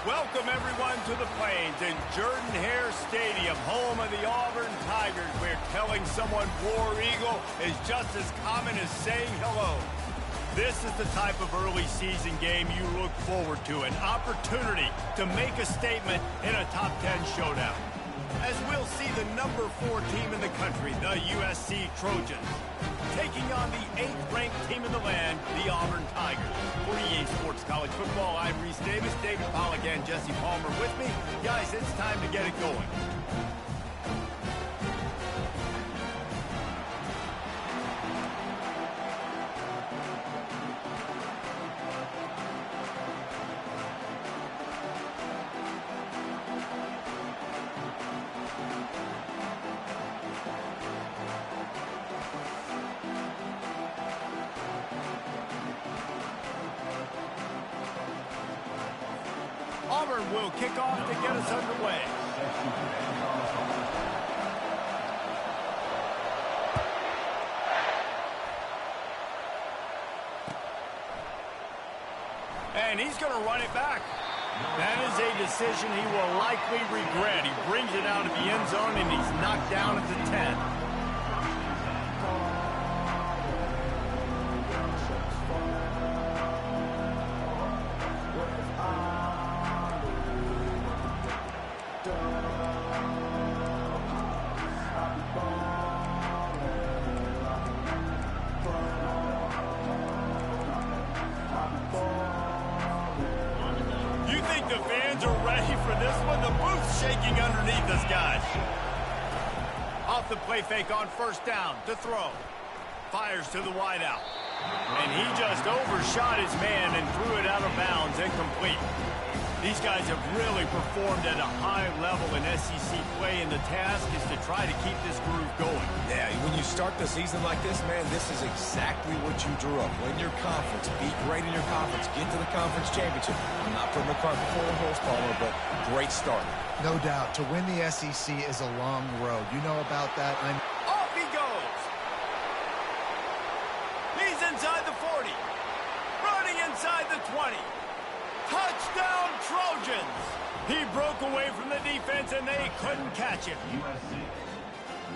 Welcome, everyone, to the Plains in Jordan-Hare Stadium, home of the Auburn Tigers, where telling someone War Eagle is just as common as saying hello. This is the type of early season game you look forward to, an opportunity to make a statement in a top 10 showdown. As we'll see the number 4 team in the country, the USC Trojans, taking on the 8th-ranked team in the land, the Auburn Tigers. For EA Sports College Football, I'm Reese Davis, David Pollack, and Jesse Palmer with me. Guys, it's time to get it going. Auburn will kick off to get us underway. And he's going to run it back. That is a decision he will likely regret. He brings it out of the end zone, and he's knocked down at the 10. The fans are ready for this one. The booth's shaking underneath us, guys. Off the play fake on first down to throw. Fires to the wideout. And he just overshot his man and threw it out of bounds, incomplete. These guys have really performed at a high level in SEC play, and the task is to try to keep this groove going. Yeah, when you start the season like this, man, this is exactly what you drew up. Win your conference, be great in your conference, get to the conference championship. I'm not putting the cart before the horse, Palmer, but great start. No doubt. To win the SEC is a long road. You know about that. Off he goes. He's inside the 40. Running inside the 20. Touchdown, Trojans! He broke away from the defense, and they couldn't catch him.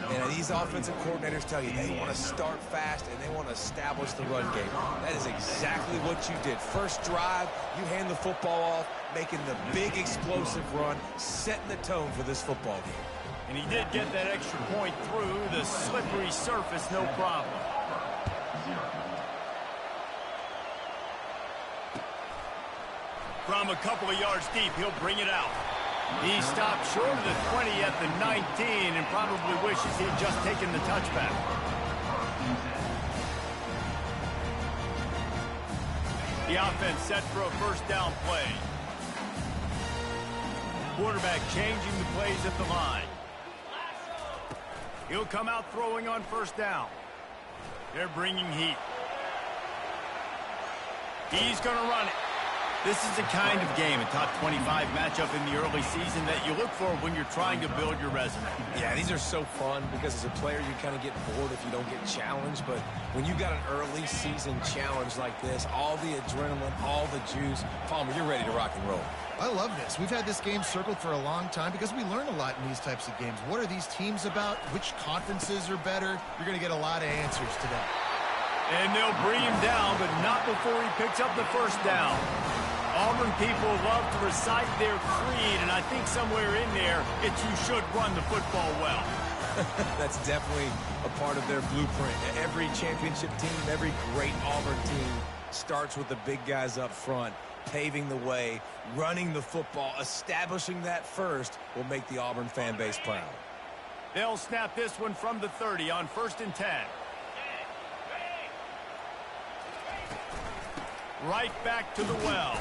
And these offensive coordinators tell you they want to start fast and they want to establish the run game. That is exactly what you did. First drive, you hand the football off, making the big explosive run, setting the tone for this football game. And he did get that extra point through the slippery surface, no problem. From a couple of yards deep, he'll bring it out. He stopped short of the 20 at the 19 and probably wishes he'd just taken the touchback. The offense set for a first down play. Quarterback changing the plays at the line. He'll come out throwing on first down. They're bringing heat. He's going to run it. This is the kind of game, a top 25 matchup in the early season, that you look for when you're trying to build your resume. Yeah, these are so fun because as a player you kind of get bored if you don't get challenged. But when you got an early season challenge like this, all the adrenaline, all the juice, Palmer, you're ready to rock and roll. I love this. We've had this game circled for a long time because we learn a lot in these types of games. What are these teams about? Which conferences are better? You're going to get a lot of answers today. And they'll bring him down, but not before he picks up the first down. Auburn people love to recite their creed, and I think somewhere in there, it's you should run the football well. That's definitely a part of their blueprint. Every championship team, every great Auburn team starts with the big guys up front, paving the way, running the football, establishing that first will make the Auburn fan base proud. They'll snap this one from the 30 on 1st and 10. Right back to the well.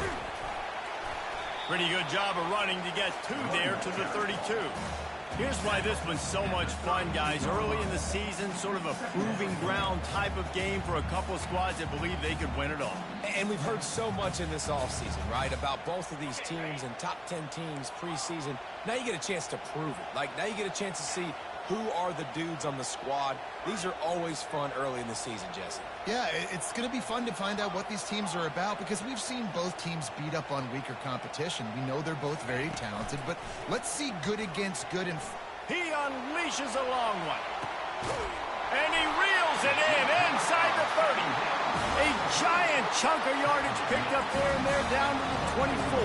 Pretty good job of running to get 2 there to the 32. Here's why this one's so much fun, guys. Early in the season, sort of a proving ground type of game for a couple of squads that believe they could win it all. And we've heard so much in this offseason, right, about both of these teams and top 10 teams preseason. Now you get a chance to prove it. Like, now you get a chance to see Who are the dudes on the squad? These are always fun early in the season, Jesse. Yeah, it's going to be fun to find out what these teams are about because we've seen both teams beat up on weaker competition. We know they're both very talented, but let's see good against good. And he unleashes a long one. And he reels it in inside the 30. A giant chunk of yardage picked up there, and they're down to the 24.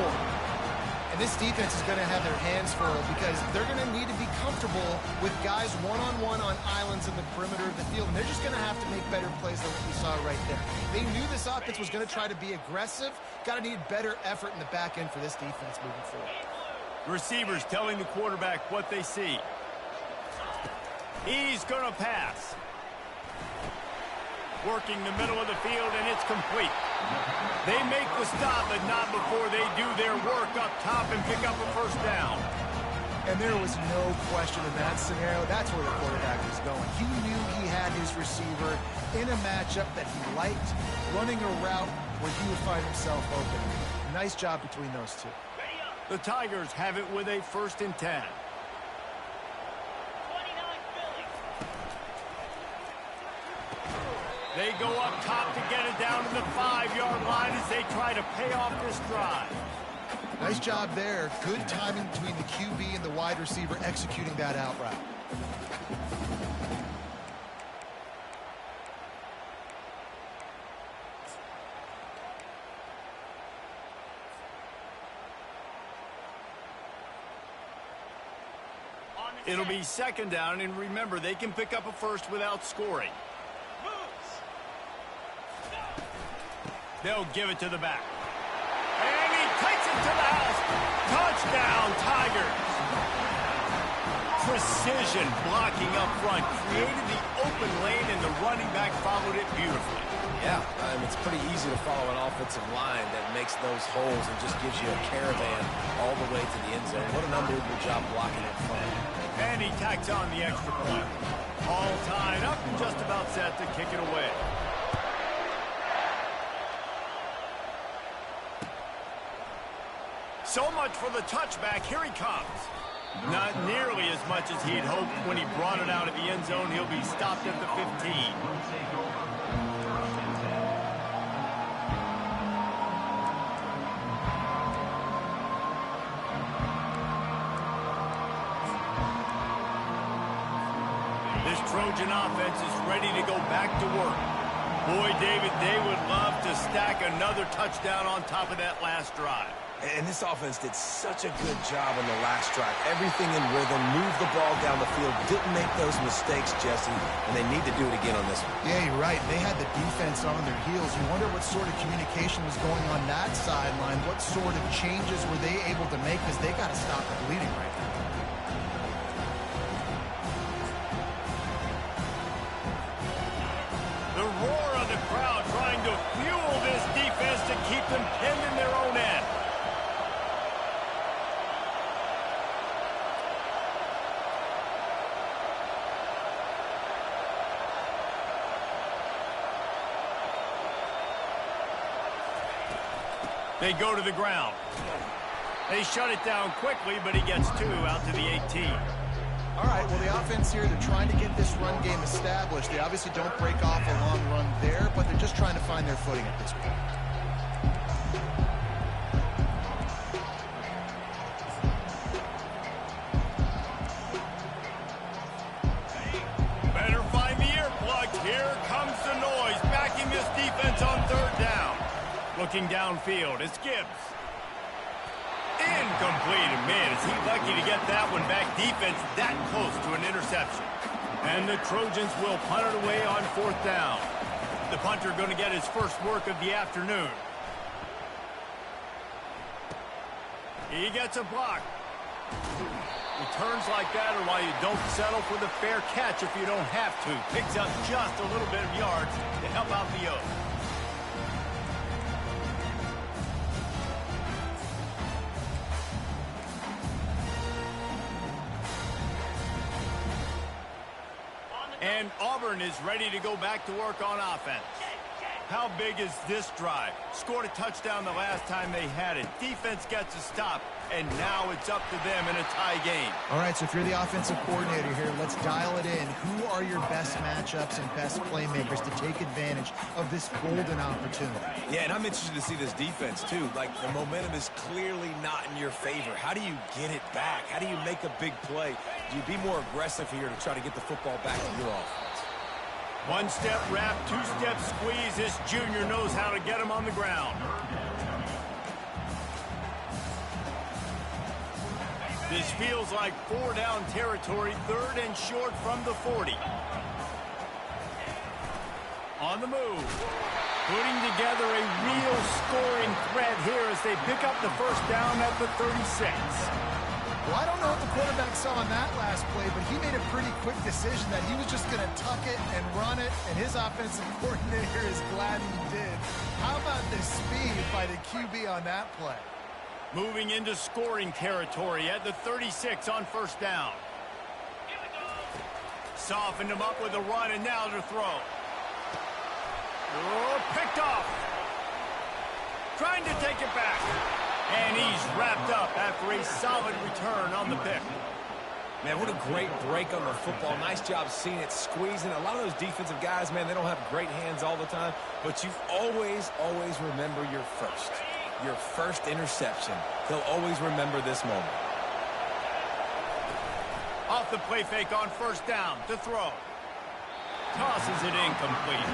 And this defense is going to have their hands full because they're going to need to be comfortable with guys one-on-one on islands in the perimeter of the field. And they're just going to have to make better plays than what we saw right there. They knew this offense was going to try to be aggressive. Got to need better effort in the back end for this defense moving forward. Receivers telling the quarterback what they see. He's going to pass. Working the middle of the field, and it's complete. They make the stop, but not before they do their work up top and pick up a first down. And there was no question in that scenario. That's where the quarterback was going. He knew he had his receiver in a matchup that he liked, running a route where he would find himself open. Nice job between those two. The Tigers have it with a 1st and 10. They go up top to get it down to the 5-yard line as they try to pay off this drive. Nice job there. Good timing between the QB and the wide receiver executing that out route. It'll be 2nd down, and remember, they can pick up a first without scoring. They'll give it to the back. And he takes it to the house. Touchdown, Tigers. Precision blocking up front. Created the open lane, and the running back followed it beautifully. Yeah, it's pretty easy to follow an offensive line that makes those holes and just gives you a caravan all the way to the end zone. What an unbelievable job blocking up front. And he tacks on the extra point. All tied up and just about set to kick it away. So much for the touchback. Here he comes. Not nearly as much as he'd hoped when he brought it out of the end zone. He'll be stopped at the 15. This Trojan offense is ready to go back to work. Boy, David, they would love to stack another touchdown on top of that last drive. And this offense did such a good job on the last drive. Everything in rhythm, moved the ball down the field, didn't make those mistakes, Jesse, and they need to do it again on this one. Yeah, you're right. They had the defense on their heels. You wonder what sort of communication was going on that sideline. What sort of changes were they able to make because they got to stop the bleeding right now. The roar of the crowd trying to fuel this defense to keep them pinned in their own end. They go to the ground. They shut it down quickly, but he gets 2 out to the 18. All right, well, the offense here, they're trying to get this run game established. They obviously don't break off a long run there, but they're just trying to find their footing at this point. Better find the earplugs. Here comes the noise, backing this defense on 3rd down. Looking downfield, it's Gibbs. Incomplete. And man, is he lucky to get that one back. Defense that close to an interception. And the Trojans will punt it away on 4th down. The punter going to get his first work of the afternoon. He gets a block. Returns like that are why you don't settle for the fair catch if you don't have to. Picks up just a little bit of yards to help out the Oaks. And Auburn is ready to go back to work on offense. How big is this drive? Scored a touchdown the last time they had it. Defense gets a stop, and now it's up to them in a tie game. All right, so if you're the offensive coordinator here, let's dial it in. Who are your best matchups and best playmakers to take advantage of this golden opportunity? Yeah, and I'm interested to see this defense, too. Like, the momentum is clearly not in your favor. How do you get it back? How do you make a big play? Do you be more aggressive here to try to get the football back to your offense? One-step wrap, two-step squeeze. This junior knows how to get him on the ground. This feels like four-down territory, third and short from the 40. On the move. Putting together a real scoring threat here as they pick up the first down at the 36. Well, I don't know what the quarterback saw on that last play, but he made a pretty quick decision that he was just going to tuck it and run it, and his offensive coordinator is glad he did. How about the speed by the QB on that play? Moving into scoring territory at the 36 on first down. Softened him up with a run, and now to throw. Oh, picked off. Trying to take it back. And he's wrapped up after a solid return on the pick. Man, what a great break on the football. Nice job seeing it, squeezing. A lot of those defensive guys, man, they don't have great hands all the time, but you always remember your first interception. They'll always remember this moment. Off the play fake on first down to throw. Tosses it incomplete.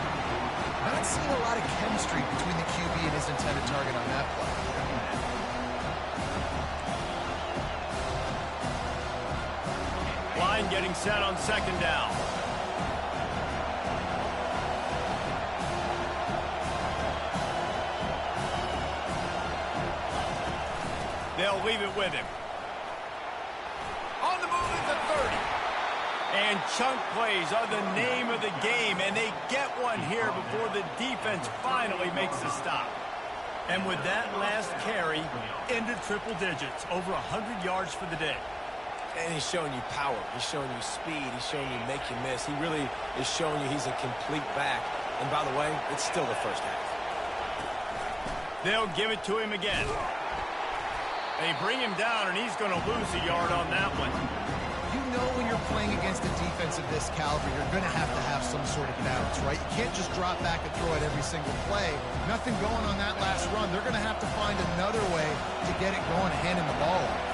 Not seeing a lot of chemistry between the QB and his intended target on that play. Line getting set on second down. They'll leave it with him. On the move at the 30. And chunk plays are the name of the game, and they get one here before the defense finally makes the stop. And with that last carry, into triple digits, over 100 yards for the day. And he's showing you power. He's showing you speed. He's showing you make you miss. He really is showing you he's a complete back. And by the way, it's still the first half. They'll give it to him again. They bring him down, and he's going to lose a yard on that one. You know when you're playing against a defense of this caliber, you're going to have some sort of balance, right? You can't just drop back and throw it every single play. Nothing going on that last run. They're going to have to find another way to get it going, handing the ball off.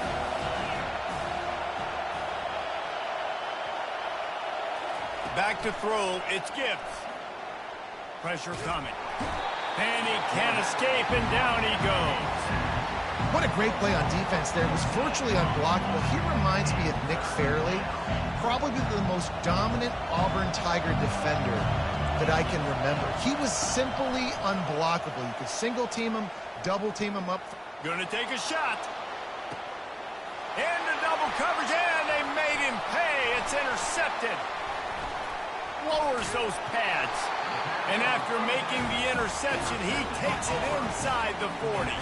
Back to throw, it's Gibbs. Pressure coming. And he can't escape, and down he goes. What a great play on defense there. It was virtually unblockable. He reminds me of Nick Fairley, probably the most dominant Auburn Tiger defender that I can remember. He was simply unblockable. You could single team him, double team him up. Gonna take a shot. Into double coverage, and they made him pay. It's intercepted. Lowers those pads. And after making the interception, he takes it inside the 40.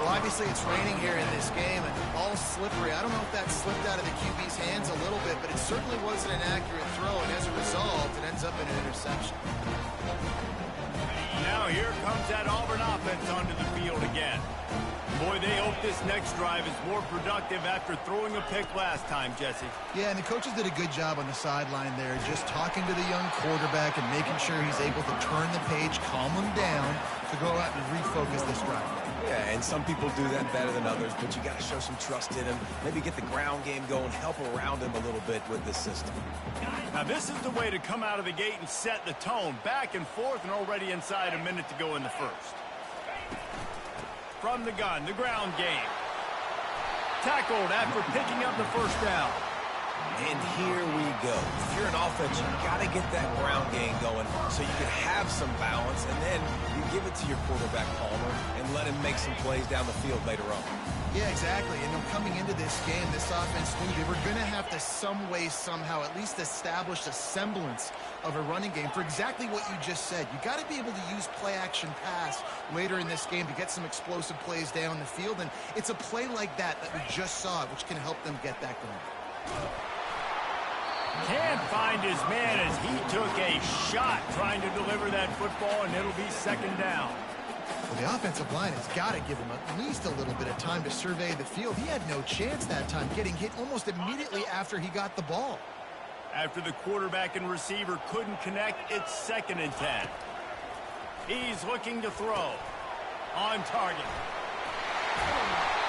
Well, obviously it's raining here in this game, and the ball's slippery. I don't know if that slipped out of the QB's hands a little bit, but it certainly wasn't an accurate throw, and as a result, it ends up in an interception. Now here comes that Auburn offense onto the field again. Boy, they hope this next drive is more productive after throwing a pick last time, Jesse. Yeah, and the coaches did a good job on the sideline there, just talking to the young quarterback and making sure he's able to turn the page, calm him down, to go out and refocus this drive. Yeah, and some people do that better than others, but you got to show some trust in him. Maybe get the ground game going, help around him a little bit with this system. Now, this is the way to come out of the gate and set the tone. Back and forth, and already inside a minute to go in the first. From the gun, the ground game. Tackled after picking up the first down. And here we go. If you're an offense, you got to get that ground game going so you can have some balance, and then you give it to your quarterback, Palmer, and let him make some plays down the field later on. Yeah, exactly. And coming into this game, this offense knew they were going to have to some way, somehow, at least establish a semblance of a running game for exactly what you just said. You got to be able to use play-action pass later in this game to get some explosive plays down the field, and it's a play like that we just saw, which can help them get that going. Can't find his man as he took a shot trying to deliver that football, and it'll be second down. Well, the offensive line has got to give him at least a little bit of time to survey the field. He had no chance that time, getting hit almost immediately after he got the ball. After the quarterback and receiver couldn't connect, it's 2nd and 10. He's looking to throw. On target.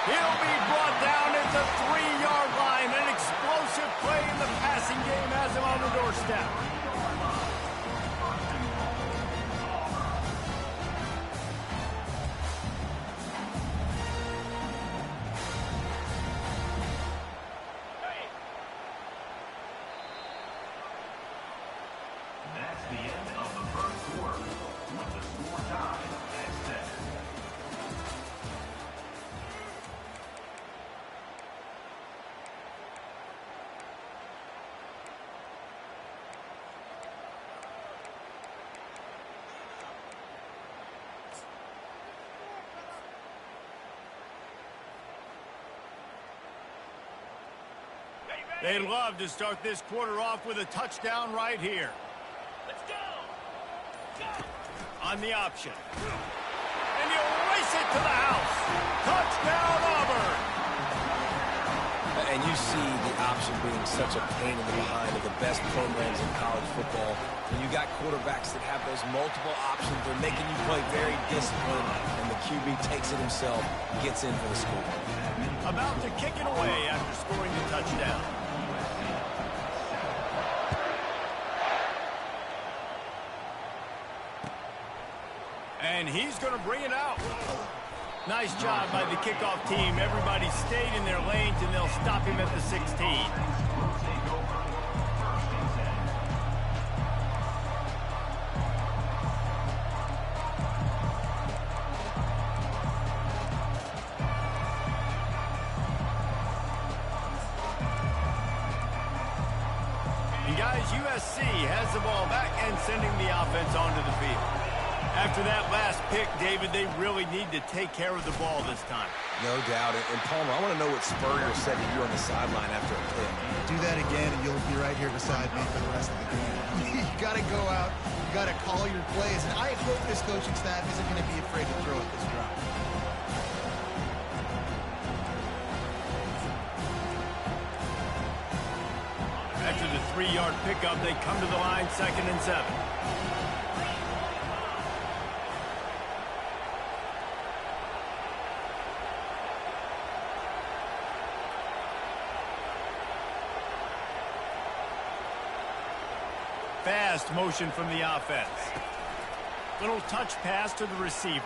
He'll be brought down at the 3-yard line. An explosive play in the passing game has him on the doorstep. That's the end of the first quarter, with the score tied at 7. They'd love to start this quarter off with a touchdown right here. Let's go! On the option. And he'll race it to the house. Touchdown, Auburn! And you see the option being such a pain in the behind of the best programs in college football. When you got quarterbacks that have those multiple options, they're making you play very disciplined, and the QB takes it himself, gets in for the score. About to kick it away after scoring the touchdown. And he's going to bring it out. Nice job by the kickoff team. Everybody stayed in their lanes, and they'll stop him at the 16. And guys, USC has the ball back and sending the offense onto the field. After that last pick, David, they really need to take care of the ball this time. No doubt. And Palmer, I want to know what Spurrier said to you on the sideline after a pick. Do that again, and you'll be right here beside me for the rest of the game. You got to go out. You got to call your plays. And I hope this coaching staff isn't going to be afraid to throw at this drive. After the 3-yard pickup, they come to the line, 2nd and 7. Fast motion from the offense. Little touch pass to the receiver.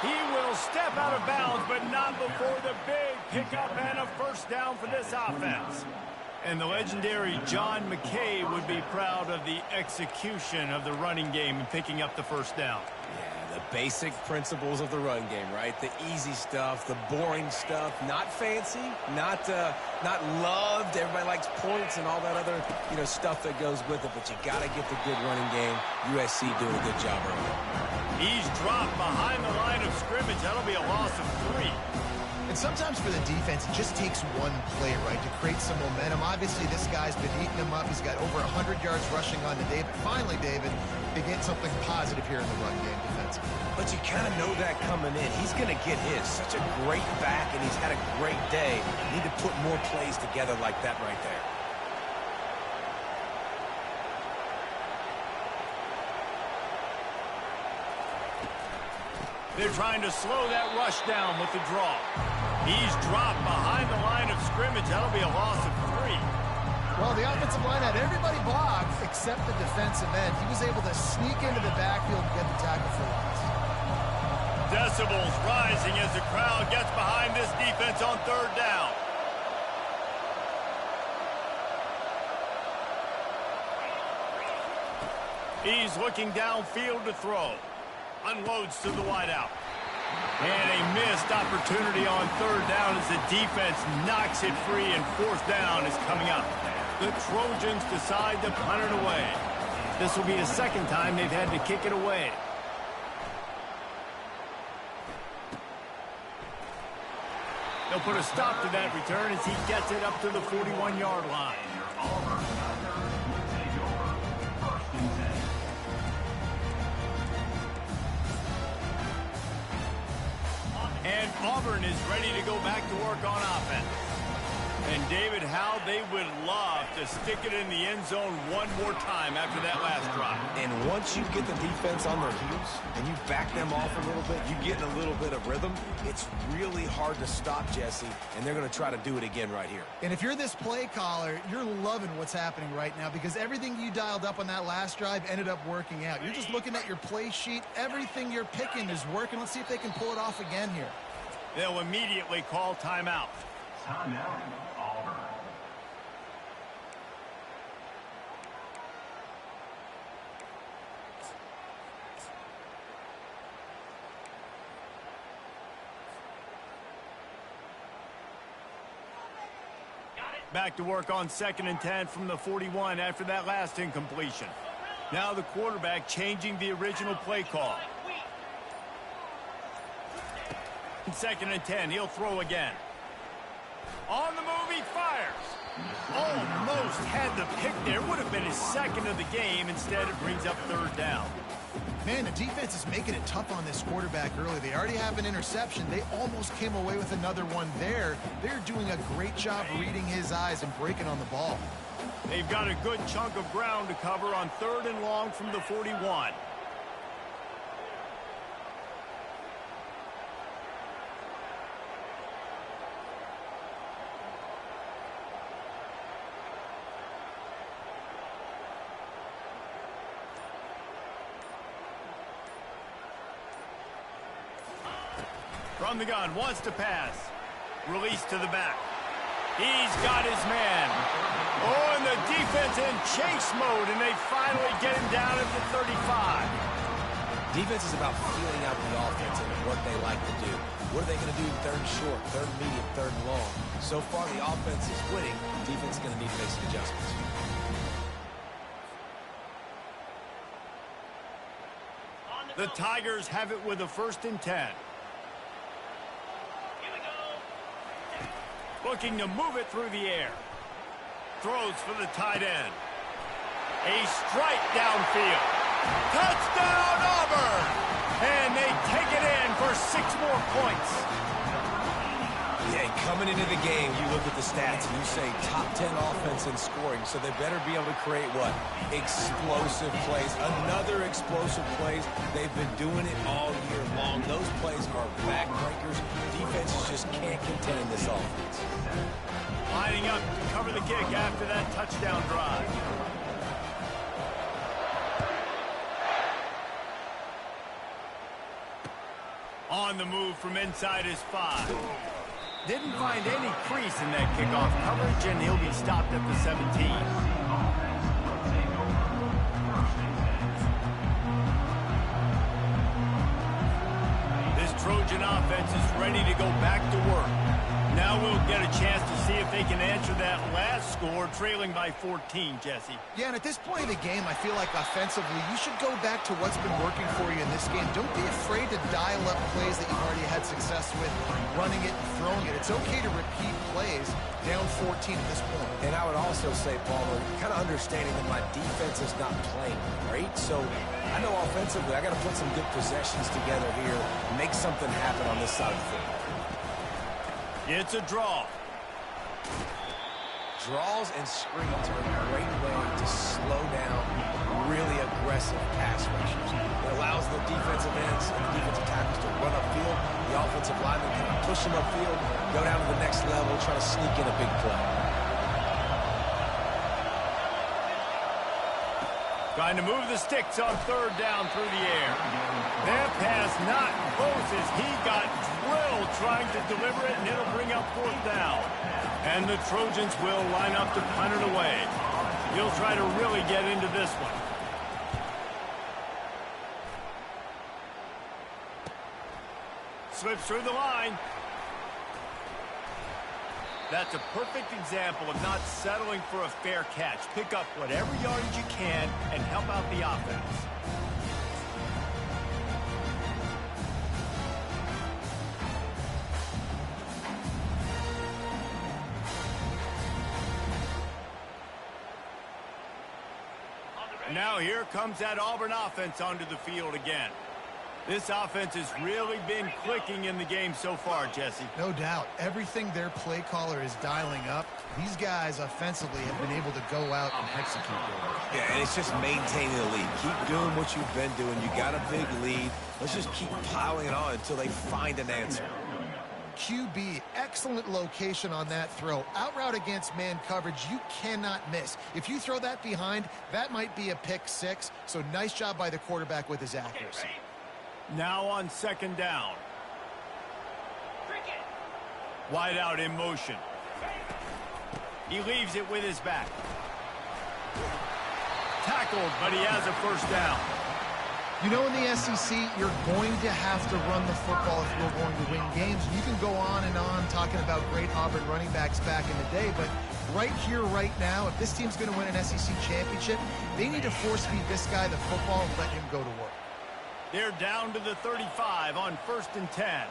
He will step out of bounds, but not before the big pickup and a first down for this offense. And the legendary John McKay would be proud of the execution of the running game and picking up the first down. Yeah, the basic principles of the run game, right? The easy stuff, the boring stuff, not fancy, not loved. Everybody likes points and all that other, stuff that goes with it, but you got to get the good running game. USC doing a good job early. He's dropped behind the line of scrimmage. That'll be a loss of 3. And sometimes for the defense, it just takes one play, right, to create some momentum. Obviously, this guy's been eating him up. He's got over 100 yards rushing on to David. Finally, David, they get something positive here in the run game defensively. But you kind of know that coming in. He's going to get his. Such a great back, and he's had a great day. Need to put more plays together like that right there. They're trying to slow that rush down with the draw. He's dropped behind the line of scrimmage. That'll be a loss of 3. Well, the offensive line had everybody blocked except the defensive end. He was able to sneak into the backfield and get the tackle for loss. Decibels rising as the crowd gets behind this defense on 3rd down. He's looking downfield to throw. Unloads to the wideout. And a missed opportunity on 3rd down as the defense knocks it free, and 4th down is coming up. The Trojans decide to punt it away. This will be the 2nd time they've had to kick it away. He'll put a stop to that return as he gets it up to the 41-yard line. Auburn take over 1st and 10. And Auburn is ready to go back to work on offense. And David, how they would love to stick it in the end zone one more time after that last drive. And once you get the defense on their heels and you back them off a little bit, you get in a little bit of rhythm, it's really hard to stop, Jesse, and they're going to try to do it again right here. And if you're this play caller, you're loving what's happening right now because everything you dialed up on that last drive ended up working out. You're just looking at your play sheet. Everything you're picking is working. Let's see if they can pull it off again here. They'll immediately call timeout. Timeout, Auburn. Back to work on 2nd and 10 from the 41 after that last incompletion. Now the quarterback changing the original play call. 2nd and 10, he'll throw again. On the move, he fires. Almost had the pick there. Would have been his 2nd of the game. Instead, it brings up 3rd down. Man, the defense is making it tough on this quarterback early. They already have an interception. They almost came away with another one there. They're doing a great job reading his eyes and breaking on the ball. They've got a good chunk of ground to cover on 3rd and long from the 41. From the gun, wants to pass. Release to the back. He's got his man. Oh, and the defense in chase mode, and they finally get him down at the 35. Defense is about feeling out the offense and what they like to do. What are they going to do 3rd and short, 3rd and medium, 3rd and long? So far, the offense is winning. Defense is going to need to make some adjustments. The Tigers have it with a 1st and 10. Looking to move it through the air. Throws for the tight end. A strike downfield. Touchdown, Auburn! And they take it in for 6 more points. Yeah, coming into the game, you look at the stats and you say top 10 offense in scoring, so they better be able to create what? Explosive plays. Another explosive plays. They've been doing it all year long. Those plays are backbreakers. Defenses just can't contain this offense. Lining up to cover the kick after that touchdown drive. On the move from inside his 5. Didn't find any crease in that kickoff coverage, and he'll be stopped at the 17. This Trojan offense is ready to go back to work. Now we'll get a chance to see if they can answer that last score, trailing by 14, Jesse. Yeah, and at this point in the game, I feel like offensively, you should go back to what's been working for you in this game. Don't be afraid to dial up plays that you've already had success with, running it and throwing it. It's okay to repeat plays down 14 at this point. And I would also say, Paulo, kind of understanding that my defense is not playing great, so I know offensively I got to put some good possessions together here, make something happen on this side of the field. It's a draw. Draws and screens are a great way to slow down really aggressive pass rushers. It allows the defensive ends and the defensive tackles to run upfield. The offensive linemen can push them upfield, go down to the next level, try to sneak in a big play. Trying to move the sticks on 3rd down through the air. That pass not close as he got drilled trying to deliver it, and it'll bring up 4th down. And the Trojans will line up to punt it away. He'll try to really get into this one. Slips through the line. That's a perfect example of not settling for a fair catch. Pick up whatever yardage you can and help out the offense. Now here comes that Auburn offense onto the field again. This offense has really been clicking in the game so far, Jesse. No doubt. Everything their play caller is dialing up, these guys offensively have been able to go out and execute. Yeah, and it's just maintaining the lead. Keep doing what you've been doing. You got a big lead. Let's just keep piling it on until they find an answer. QB, excellent location on that throw. Out route against man coverage, you cannot miss. If you throw that behind, that might be a pick six. So nice job by the quarterback with his accuracy. Now on second down. Wide out in motion. He leaves it with his back. Tackled, but he has a first down. You know, in the SEC, you're going to have to run the football if you're going to win games. You can go on and on talking about great Auburn running backs back in the day, but right here, right now, if this team's going to win an SEC championship, they need to force feed this guy the football and let him go to work. They're down to the 35 on 1st and 10.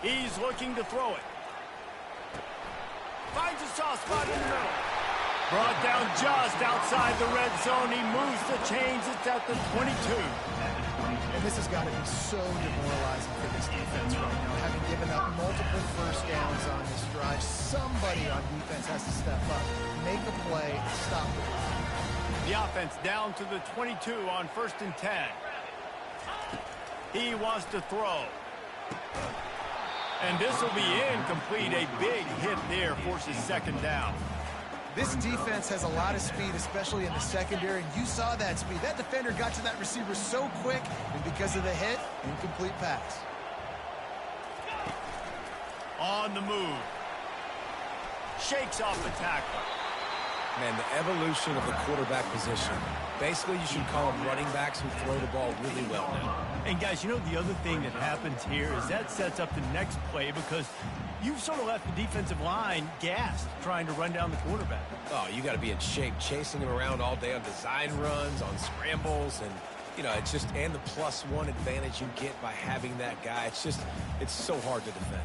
He's looking to throw it. Finds a soft spot in the middle. Brought down just outside the red zone. He moves the chains. It's at the 22. And this has got to be so demoralizing for this defense right now. Having given up multiple first downs on this drive, somebody on defense has to step up, make a play, stop the run. The offense down to the 22 on 1st and 10. He wants to throw. And this will be incomplete. A big hit there forces second down. This defense has a lot of speed, especially in the secondary, and you saw that speed. That defender got to that receiver so quick, and because of the hit, incomplete pass. On the move. Shakes off the tackle. Man, the evolution of the quarterback position. Basically, you should call them running backs who throw the ball really well now. And guys, you know the other thing that happens here is that sets up the next play because you've sort of left the defensive line gassed trying to run down the quarterback. Oh, you got to be in shape, chasing him around all day on design runs, on scrambles, and, you know, it's just, and the +1 advantage you get by having that guy. It's just, it's so hard to defend.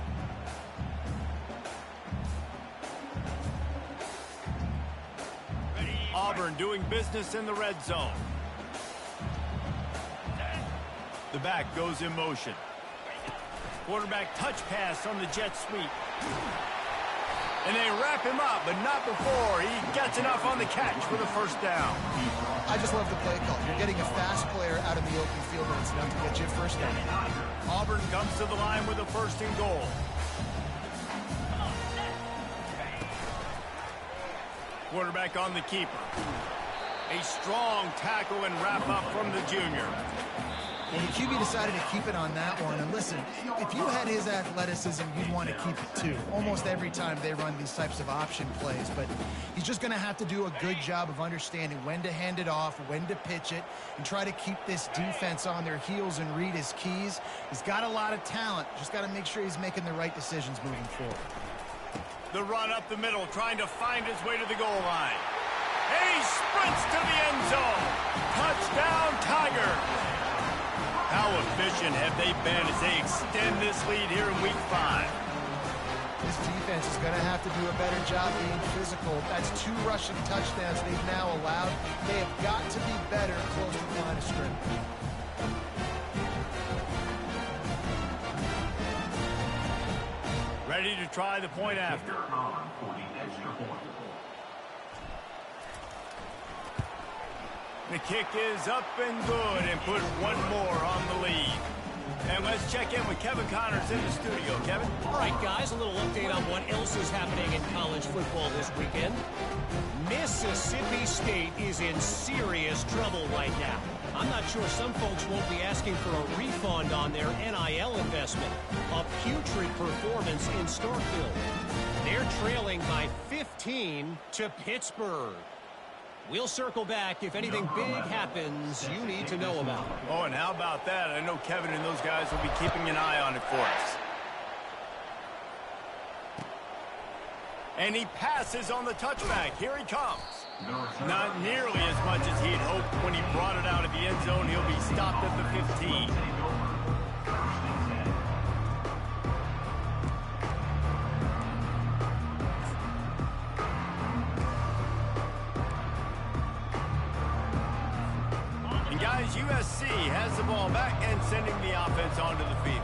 Auburn doing business in the red zone. The back goes in motion. Quarterback touch pass on the jet sweep. And they wrap him up, but not before he gets enough on the catch for the first down. I just love the play call. You're getting a fast player out of the open field, and it's enough to get you a first down. Auburn comes to the line with a 1st and goal. Quarterback on the keeper. A strong tackle and wrap up from the junior. And the QB decided to keep it on that one. And listen, if you had his athleticism, you'd want to keep it too. Almost every time they run these types of option plays. But he's just going to have to do a good job of understanding when to hand it off, when to pitch it, and try to keep this defense on their heels and read his keys. He's got a lot of talent. Just got to make sure he's making the right decisions moving forward. The run up the middle, trying to find his way to the goal line. And he sprints to the end zone. Touchdown, Tiger. How efficient have they been as they extend this lead here in Week 5? This defense is going to have to do a better job being physical. That's 2 rushing touchdowns they've now allowed. They have got to be better close to the line of scrimmage. Ready to try the point after. The kick is up and good and put one more on the lead. And let's check in with Kevin Connors in the studio. Kevin? All right, guys, a little update on what else is happening in college football this weekend. Mississippi State is in serious trouble right now. I'm not sure some folks won't be asking for a refund on their NIL investment. A putrid performance in Starkville. They're trailing by 15 to Pittsburgh. We'll circle back. If anything big happens, you need to know about it. Oh, and how about that? I know Kevin and those guys will be keeping an eye on it for us. And he passes on the touchback. Here he comes. Not nearly as much as he'd hoped when he brought it out of the end zone. He'll be stopped at the 15. USC has the ball back and sending the offense onto the field.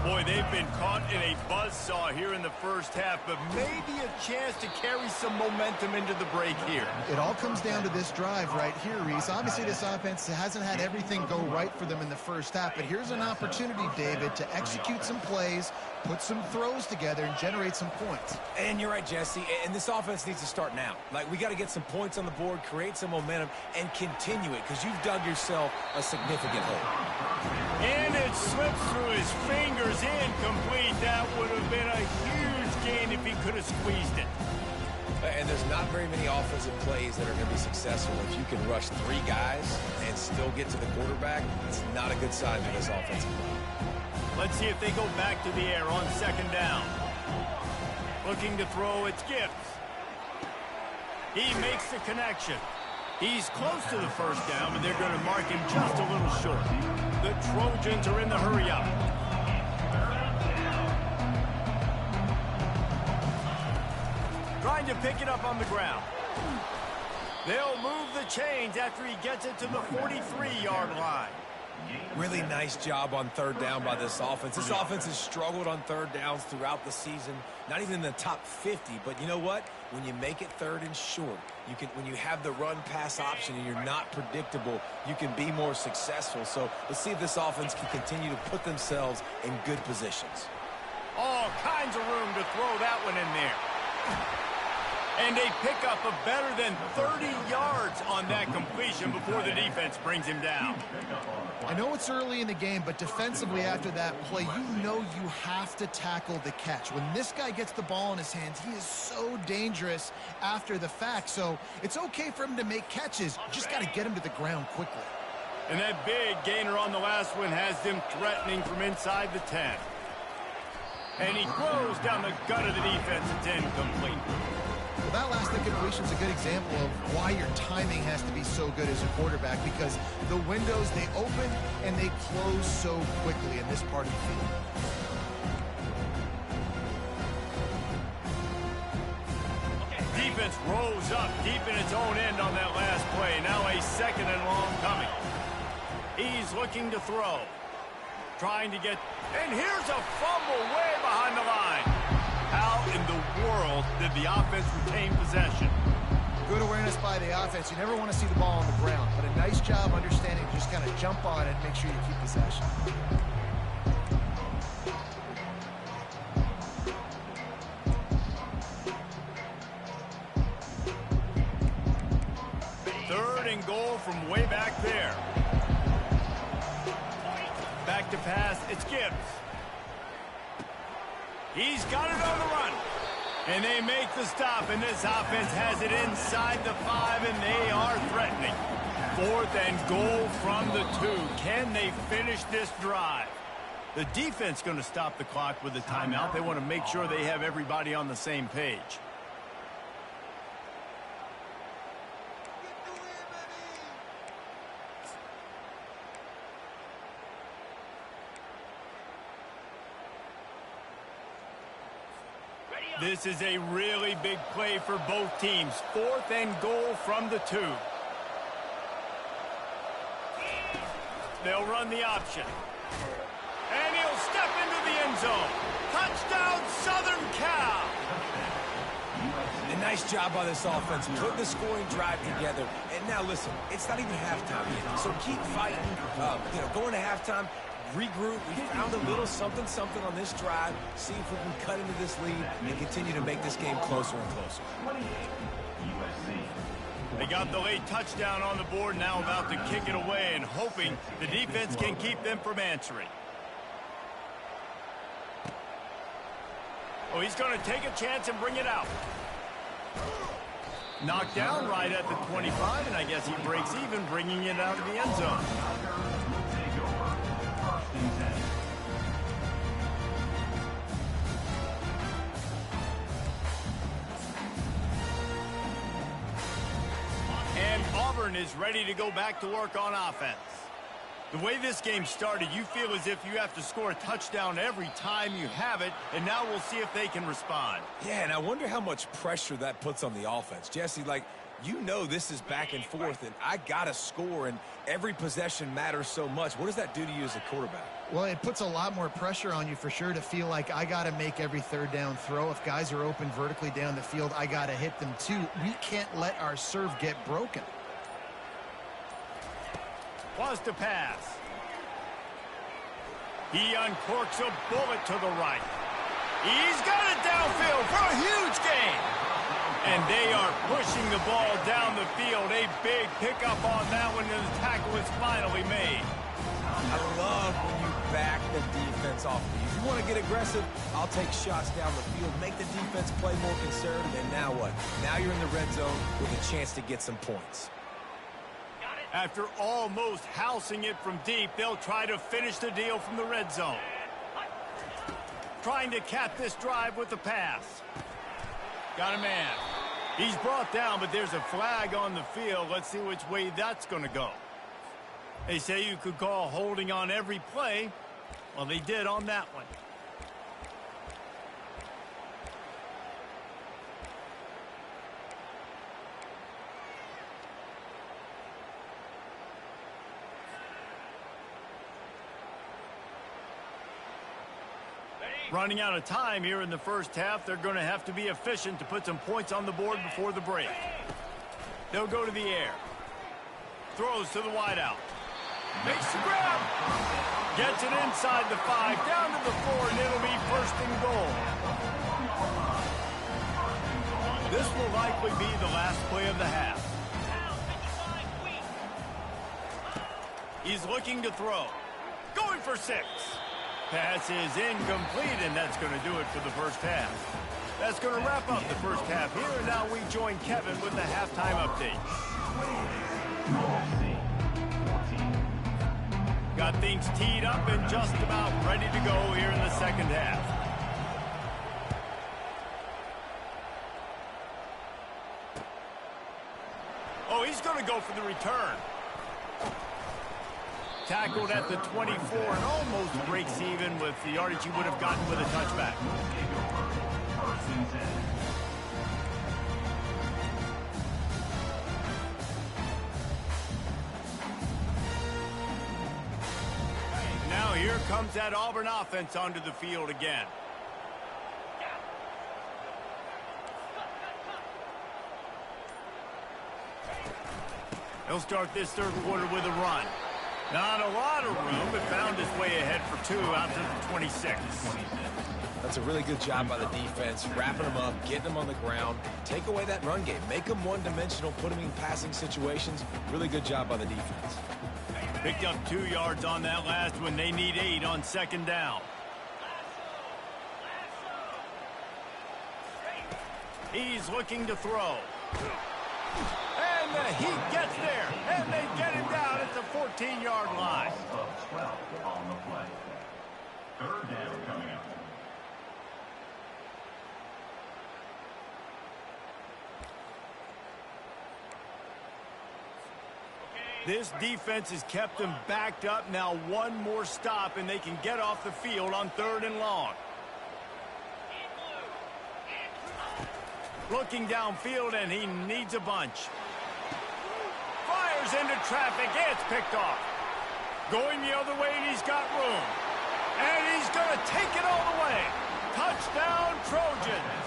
Boy, they've been caught in a buzzsaw here in the first half, but maybe a chance to carry some momentum into the break here. It all comes down to this drive right here, Reese. Obviously, this offense hasn't had everything go right for them in the first half, but here's an opportunity, David, to execute some plays, put some throws together, and generate some points. And you're right, Jesse, and this offense needs to start now. Like, we got to get some points on the board, create some momentum, and continue it, because you've dug yourself a significant hole. And it slips through his fingers, incomplete. That would have been a huge gain if he could have squeezed it. And there's not very many offensive plays that are going to be successful. If you can rush 3 guys and still get to the quarterback, it's not a good sign for this offensive line. Let's see if they go back to the air on second down. Looking to throw, it's Gibbs. He makes the connection. He's close to the first down, but they're going to mark him just a little short. The Trojans are in the hurry-up. Trying to pick it up on the ground. They'll move the chains after he gets it to the 43-yard line. Really nice job on third down by this offense. This offense has struggled on third downs throughout the season. Not even in the top 50, but you know what? When you make it third and short, when you have the run-pass option and you're not predictable, you can be more successful. So let's see if this offense can continue to put themselves in good positions. All kinds of room to throw that one in there. And a pickup of better than 30 yards on that completion before the defense brings him down. I know it's early in the game, but defensively after that play, you know you have to tackle the catch. When this guy gets the ball in his hands, he is so dangerous after the fact. So it's okay for him to make catches. You just got to get him to the ground quickly. And that big gainer on the last one has them threatening from inside the 10. And he throws down the gut of the defense. It's incomplete. Well, that last incompletion is a good example of why your timing has to be so good as a quarterback, because the windows, they open and they close so quickly in this part of the field. Defense rose up deep in its own end on that last play. Now a second and long coming. He's looking to throw. Trying to get... And here's a fumble way behind the line. How in the world did the offense retain possession? Good awareness by the offense. You never want to see the ball on the ground, but a nice job understanding to just kind of jump on it and make sure you keep possession. Third and goal from way back there. Back to pass, it's Gibbs. He's got it on the run. And they make the stop, and this offense has it inside the 5, and they are threatening. 4th and goal from the 2. Can they finish this drive? The defense going to stop the clock with a timeout. They want to make sure they have everybody on the same page. This is a really big play for both teams. 4th and goal from the 2. They'll run the option. And he'll step into the end zone. Touchdown, Southern Cal. A nice job by this offense. Put the scoring drive together. And now, listen, it's not even halftime yet. So keep fighting. Going to halftime. Regroup. We found a little something on this drive. See if we can cut into this lead and continue to make this game closer and closer. They got the late touchdown on the board, now about to kick it away and hoping the defense can keep them from answering. Oh, he's going to take a chance and bring it out. Knocked down right at the 25, and I guess he breaks even, bringing it out of the end zone. And Auburn is ready to go back to work on offense. The way this game started, you feel as if you have to score a touchdown every time you have it, and now we'll see if they can respond. Yeah, and I wonder how much pressure that puts on the offense. Jesse, like, You know this is back and forth, and I got to score, and every possession matters so much. What does that do to you as a quarterback? Well, it puts a lot more pressure on you for sure to feel like I got to make every third down throw. If guys are open vertically down the field, I got to hit them too. We can't let our serve get broken. Wants to pass. He uncorks a bullet to the right. He's got it downfield for a huge gain. And they are pushing the ball down the field. A big pickup on that one, and the tackle is finally made. I love when you back the defense off of you. If you want to get aggressive, I'll take shots down the field, make the defense play more conservative, and now what? Now you're in the red zone with a chance to get some points. After almost housing it from deep, they'll try to finish the deal from the red zone. Trying to cap this drive with the pass. Got a man. He's brought down, but there's a flag on the field. Let's see which way that's going to go. They say you could call holding on every play. Well, they did on that one. Running out of time here in the first half. They're going to have to be efficient to put some points on the board before the break. They'll go to the air. Throws to the wideout. Makes the grab. Gets it inside the 5, down to the 4, and it'll be first and goal. This will likely be the last play of the half. He's looking to throw. Going for 6. Pass is incomplete, and that's going to do it for the first half. That's going to wrap up the first half here, and now we join Kevin with the halftime update. Got things teed up and just about ready to go here in the second half. Oh, he's going to go for the return. Tackled at the 24 and almost breaks even with the yardage he would have gotten with a touchback. Now here comes that Auburn offense onto the field again. He'll start this third quarter with a run. Not a lot of room, but found his way ahead for 2 out to the 26. That's a really good job by the defense, wrapping them up, getting them on the ground. Take away that run game. Make them one-dimensional, put them in passing situations. Really good job by the defense. Picked up 2 yards on that last one. They need 8 on second down. He's looking to throw. And the heat gets there, and they get him down at the 14-yard line. 12 on the play. Third down coming up. This defense has kept them backed up. Now one more stop, and they can get off the field on 3rd and long. Looking downfield, and he needs a bunch. Fires into traffic. It's picked off. Going the other way, and he's got room. And he's going to take it all the way. Touchdown, Trojans.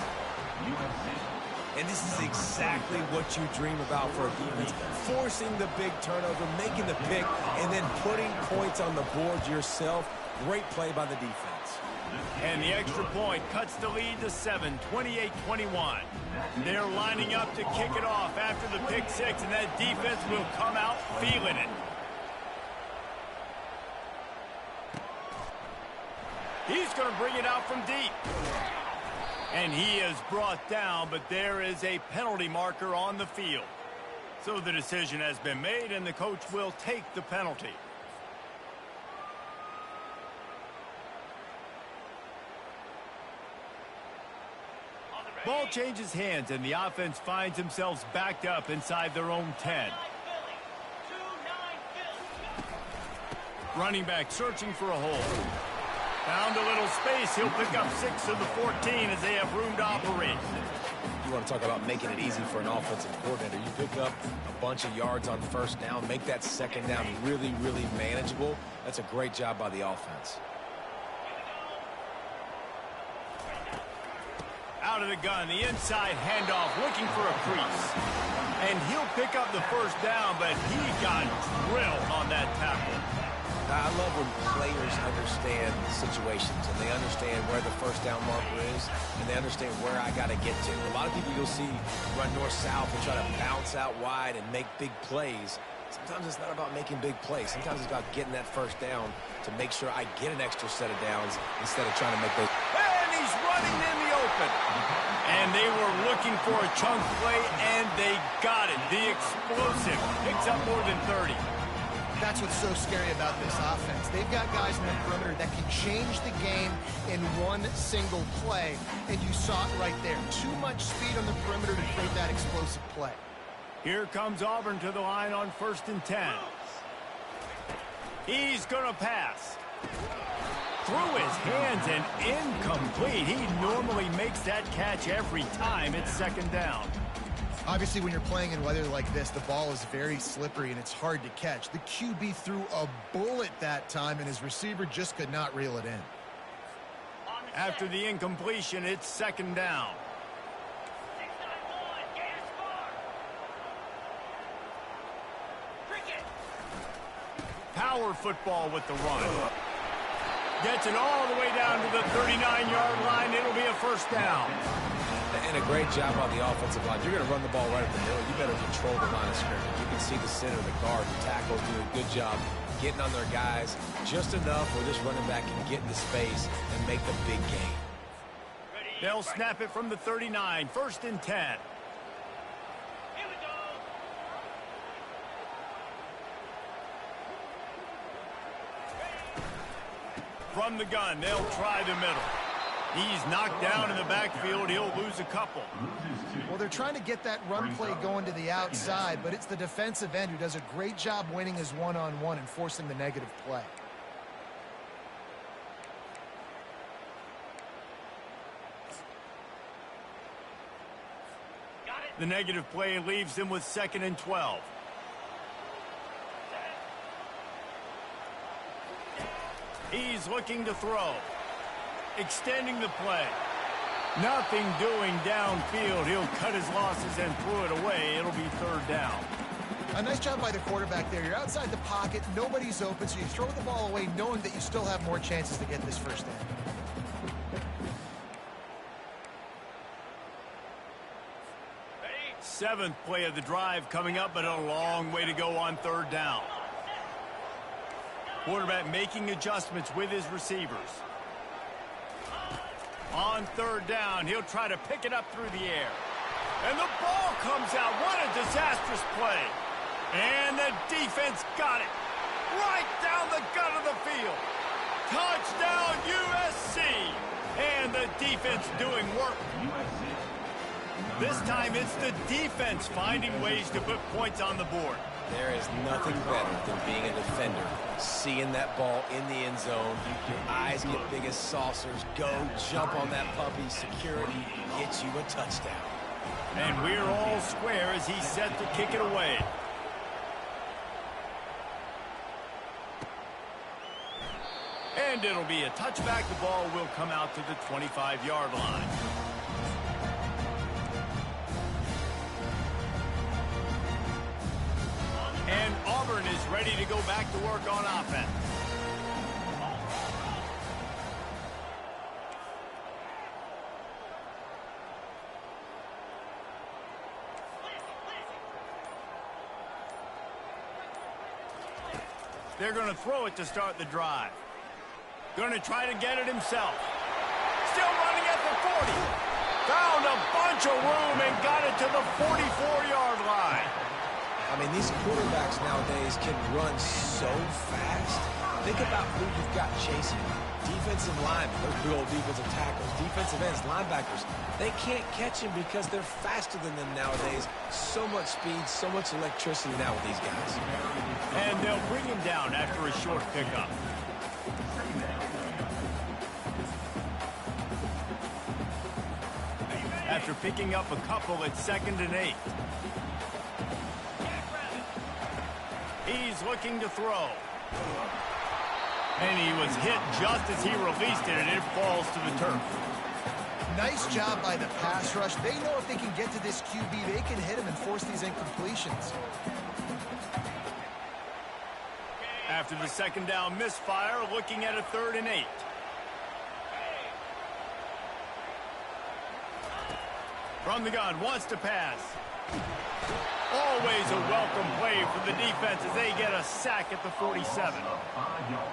And this is exactly what you dream about for a defense. Forcing the big turnover, making the pick, and then putting points on the board yourself. Great play by the defense. And the extra point cuts the lead to 7, 28-21. They're lining up to kick it off after the pick 6, and that defense will come out feeling it. He's going to bring it out from deep. And he is brought down, but there is a penalty marker on the field. So the decision has been made, and the coach will take the penalty. Ball changes hands, and the offense finds themselves backed up inside their own 10. Running back searching for a hole. Found a little space. He'll pick up 6 of the 14 as they have room to operate. want to talk about making it easy for an offensive coordinator. You pick up a bunch of yards on first down, make that second down really, really manageable. That's a great job by the offense. Out of the gun, the inside handoff, looking for a crease. And he'll pick up the first down, but he got drilled on that tackle. I love when players understand situations and they understand where the first down marker is and they understand where I got to get to. A lot of people you'll see run north-south and try to bounce out wide and make big plays. Sometimes it's not about making big plays. Sometimes it's about getting that first down to make sure I get an extra set of downs instead of trying to make those. And he's running in the open. And they were looking for a chunk play, and they got it. The explosive picks up more than 30. That's what's so scary about this offense. They've got guys in the perimeter that can change the game in one single play, and you saw it right there. Too much speed on the perimeter to create that explosive play. Here comes Auburn to the line on 1st and 10. He's going to pass. Through his hands and incomplete. He normally makes that catch every time. It's 2nd down. Obviously, when you're playing in weather like this, the ball is very slippery and it's hard to catch. The QB threw a bullet that time, and his receiver just could not reel it in. After the incompletion, it's 2nd down. Power football with the run. Gets it all the way down to the 39-yard line. It'll be a 1st down. And a great job on the offensive line. You're going to run the ball right at the middle. You better control the line of scrimmage. You can see the center, the guard, the tackles do a good job getting on their guys just enough where this running back can get into space and make the big game. They'll snap it from the 39. 1st and 10. From the gun, they'll try the middle. He's knocked down in the backfield. He'll lose a couple. Well, they're trying to get that run play going to the outside, but it's the defensive end who does a great job winning his one-on-one and forcing the negative play. The negative play leaves him with 2nd and 12. He's looking to throw. Extending the play. Nothing doing downfield. He'll cut his losses and throw it away. It'll be 3rd down. A nice job by the quarterback there. You're outside the pocket. Nobody's open, so you throw the ball away knowing that you still have more chances to get this 1st down. Seventh play of the drive coming up, but a long way to go on 3rd down. Quarterback making adjustments with his receivers. On 3rd down, he'll try to pick it up through the air. And the ball comes out. What a disastrous play. And the defense got it. Right down the gut of the field. Touchdown, USC. And the defense doing work. This time it's the defense finding ways to put points on the board. There is nothing better than being a defender, seeing that ball in the end zone. Your eyes get big as saucers. Go, jump on that puppy, security, get you a touchdown. And we're all square as he's set to kick it away. And it'll be a touchback. The ball will come out to the 25-yard line. And Auburn is ready to go back to work on offense. They're going to throw it to start the drive. Going to try to get it himself. Still running at the 40. Found a bunch of room and got it to the 44-yard line. I mean, these quarterbacks nowadays can run so fast. Think about who you've got chasing. Defensive linemen, those big old defensive tackles, defensive ends, linebackers. They can't catch him because they're faster than them nowadays. So much speed, so much electricity now with these guys. And they'll bring him down after a short pickup. after picking up a couple at 2nd and 8. He's looking to throw. And he was hit just as he released it, and it falls to the turf. Nice job by the pass rush. They know if they can get to this QB, they can hit him and force these incompletions. After the 2nd down misfire, looking at a 3rd and 8. From the gun, wants to pass. Always a welcome play for the defense as they get a sack at the 47.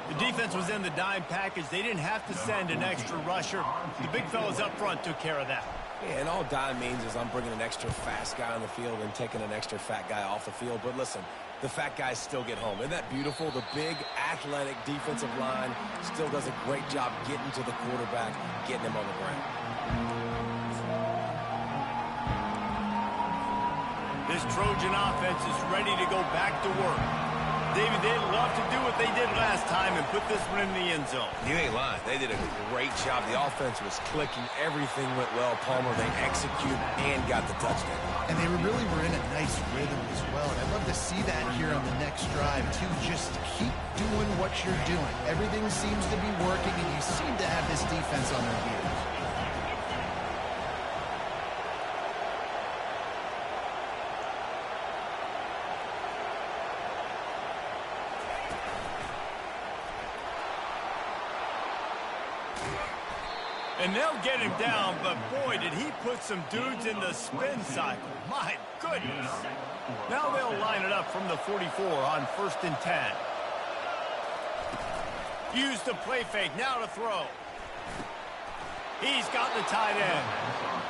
The defense was in the dime package. They didn't have to send an extra rusher. The big fellas up front took care of that. Yeah, and all dime means is I'm bringing an extra fast guy on the field and taking an extra fat guy off the field. But listen, the fat guys still get home. Isn't that beautiful? The big, athletic defensive line still does a great job getting to the quarterback, getting him on the ground. This Trojan offense is ready to go back to work. David, they'd love to do what they did last time and put this one in the end zone. You ain't lying. They did a great job. The offense was clicking. Everything went well. Palmer, they executed and got the touchdown. And they really were in a nice rhythm as well. And I'd love to see that here on the next drive, too. Just keep doing what you're doing. Everything seems to be working, and you seem to have this defense on their heels. And they'll get him down, but boy, did he put some dudes in the spin cycle. My goodness. Now they'll line it up from the 44 on 1st and 10. Use the play fake, now to throw. He's got the tight end.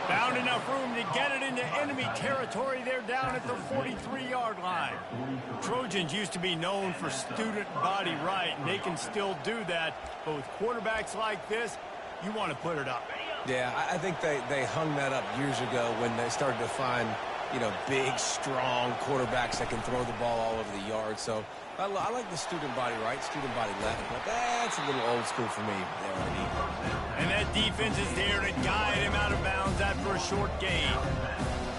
Found enough room to get it into enemy territory. They're down at the 43-yard line. Trojans used to be known for student body right, and they can still do that. But with quarterbacks like this, you want to put it up. Yeah, I think they hung that up years ago when they started to find, big, strong quarterbacks that can throw the ball all over the yard. So I like the student body right, student body left, but that's a little old school for me. And that defense is there to guide him out of bounds after a short gain.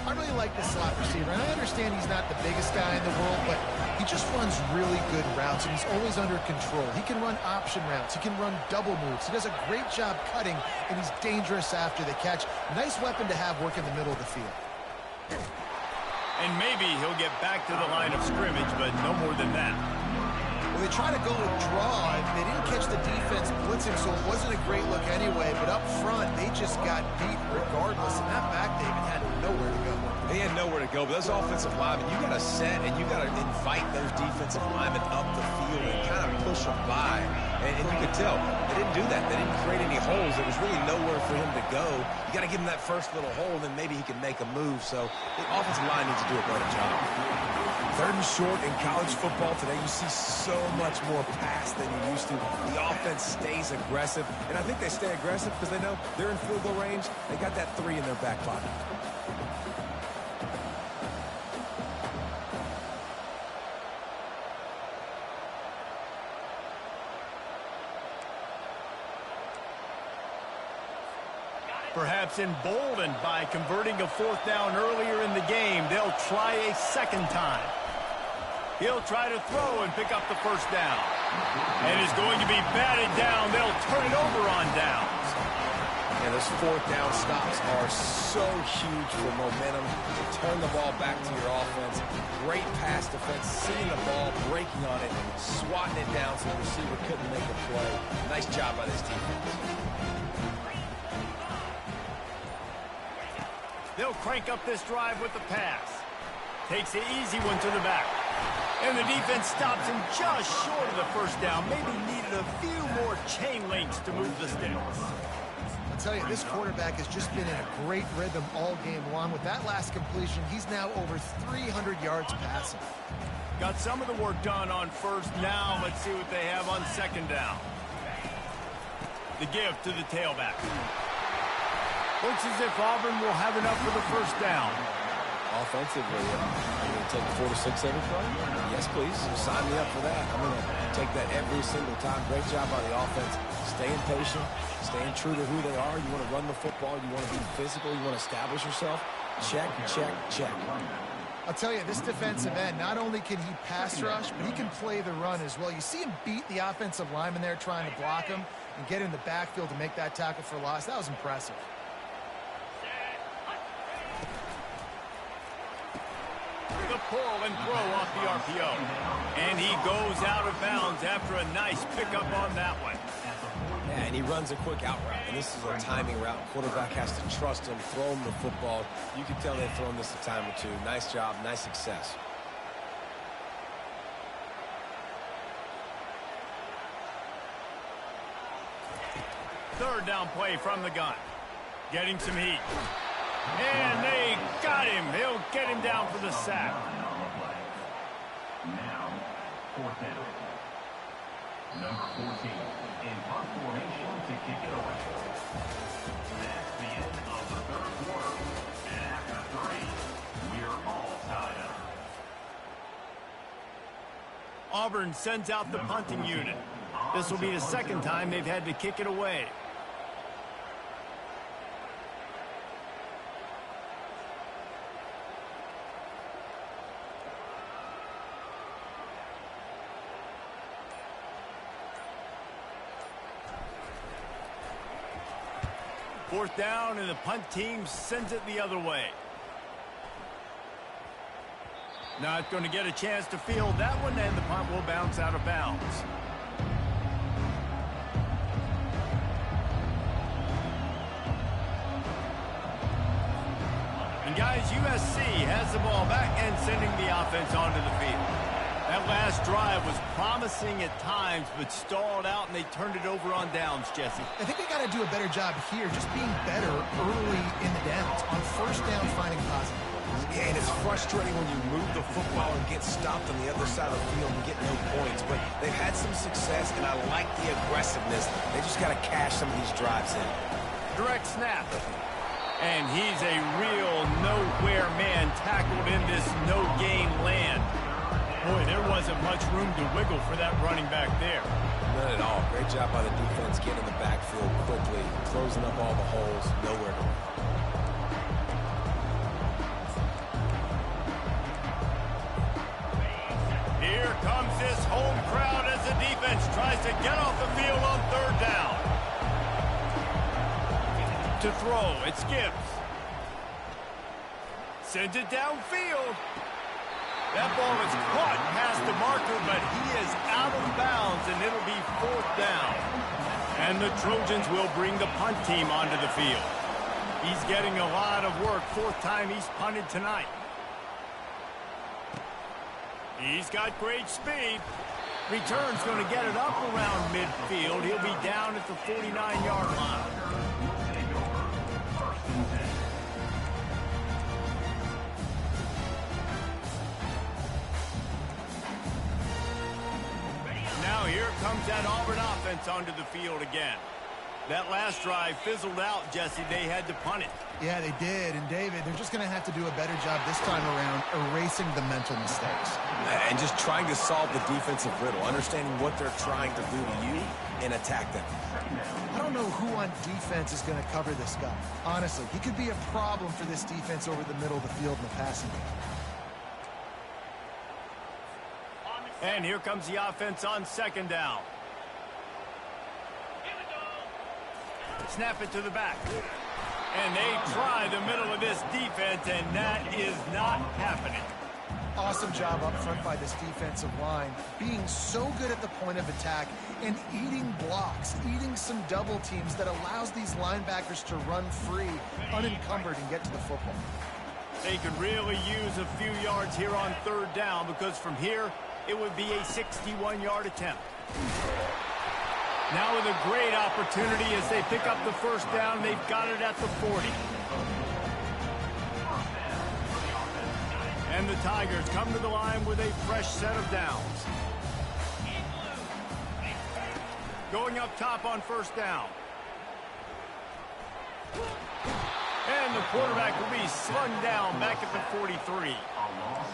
I really like the slot receiver, and I understand he's not the biggest guy in the world, but he just runs really good routes, and he's always under control. He can run option routes. He can run double moves. He does a great job cutting, and he's dangerous after the catch. Nice weapon to have work in the middle of the field. And maybe he'll get back to the line of scrimmage, but no more than that. Well, they try to go with draw, and they didn't catch the defense blitzing, so it wasn't a great look anyway. But up front, they just got beat regardless, and that back David had nowhere to go. They had nowhere to go, but those offensive linemen, you got to set and you got to invite those defensive linemen up the field and kind of push them by. And you could tell they didn't do that. They didn't create any holes. There was really nowhere for him to go. You got to give him that first little hole, and then maybe he can make a move. So the offensive line needs to do a better job. 3rd and short in college football today. You see so much more pass than you used to. The offense stays aggressive, and I think they stay aggressive because they know they're in field goal range. They got that 3 in their back pocket. Perhaps emboldened by converting a 4th down earlier in the game, they'll try a 2nd time. He'll try to throw and pick up the 1st down. And is going to be batted down. They'll turn it over on downs. And those 4th down stops are so huge for momentum to turn the ball back to your offense. Great pass defense, seeing the ball, breaking on it, swatting it down so the receiver couldn't make a play. Nice job by this defense. They'll crank up this drive with the pass. Takes the easy one to the back. And the defense stops him just short of the 1st down. Maybe needed a few more chain links to move the sticks. I'll tell you, this quarterback has just been in a great rhythm all game long. With that last completion, he's now over 300 yards passing. Got some of the work done on 1st. Now let's see what they have on 2nd down. The give to the tailback. Looks as if Auburn will have enough for the 1st down. Offensively, I'm going to take 4 to 6 every play. Yes, please. Sign me up for that. I'm going to take that every single time. Great job by the offense. Staying patient, staying true to who they are. You want to run the football. You want to be physical. You want to establish yourself. Check, check, check. I'll tell you, this defensive end, not only can he pass rush, but he can play the run as well. You see him beat the offensive lineman there trying to block him and get in the backfield to make that tackle for loss. That was impressive. The pull and throw off the RPO. And he goes out of bounds after a nice pickup on that one. Yeah, and he runs a quick out route, and this is a timing route. Quarterback has to trust him, throw him the football. You can tell they've thrown this a time or two. Nice job, nice success. Third down play from the gun. Getting some heat. And they got him. They'll get him down for the sack. Now, 4th down. Number 14 in punt formation to kick it away. That's the end of the 3rd quarter. And after 3, we're all tied up. Auburn sends out the punting unit. This will be the 2nd time they've had to kick it away. Fourth down, and the punt team sends it the other way. Not going to get a chance to field that one, and the punt will bounce out of bounds. And guys, USC has the ball back and sending the offense onto the field. That last drive was promising at times, but stalled out, and they turned it over on downs, Jesse. I think they got to do a better job here, just being better early in the downs. On first down, finding positive plays. Yeah, and it's frustrating when you move the football and get stopped on the other side of the field and get no points. But they've had some success, and I like the aggressiveness. They just got to cash some of these drives in. Direct snap. And he's a real nowhere man tackled in this no-gain land. Boy, there wasn't much room to wiggle for that running back there. None at all. Great job by the defense getting in the backfield quickly, closing up all the holes, nowhere to run. Here comes this home crowd as the defense tries to get off the field on 3rd down. To throw, it's Gibbs. Sends it downfield. That ball is caught past the marker, but he is out of bounds, and it'll be 4th down. And the Trojans will bring the punt team onto the field. He's getting a lot of work. 4th time he's punted tonight. He's got great speed. Return's going to get it up around midfield. He'll be down at the 49-yard line. Now here comes that Auburn offense onto the field again. That last drive fizzled out, Jesse. They had to punt it. Yeah, they did. And, David, they're just going to have to do a better job this time around erasing the mental mistakes. And just trying to solve the defensive riddle, understanding what they're trying to do to you and attack them. I don't know who on defense is going to cover this guy. Honestly, he could be a problem for this defense over the middle of the field in the passing game. And here comes the offense on 2nd down. Snap it to the back. And they try the middle of this defense, and that is not happening. Awesome job up front by this defensive line, being so good at the point of attack and eating blocks, eating some double teams that allows these linebackers to run free, unencumbered, and get to the football. They could really use a few yards here on 3rd down, because from here, it would be a 61-yard attempt. Now with a great opportunity as they pick up the 1st down. They've got it at the 40. And the Tigers come to the line with a fresh set of downs. Going up top on 1st down. And the quarterback will be slung down back at the 43.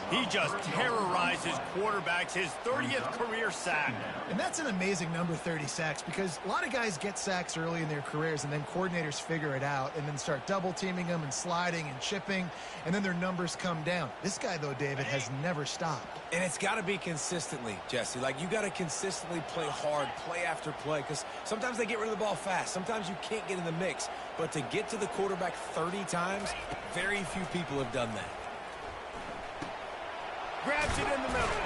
He just terrorizes quarterbacks, his 30th career sack. And that's an amazing number, 30 sacks, because a lot of guys get sacks early in their careers, and then coordinators figure it out and then start double-teaming them and sliding and chipping, and then their numbers come down. This guy, though, David, has never stopped. And it's got to be consistently, Jesse. Like, you got to consistently play hard, play after play, because sometimes they get rid of the ball fast. Sometimes you can't get in the mix. But to get to the quarterback 30 times, very few people have done that. Grabs it in the middle.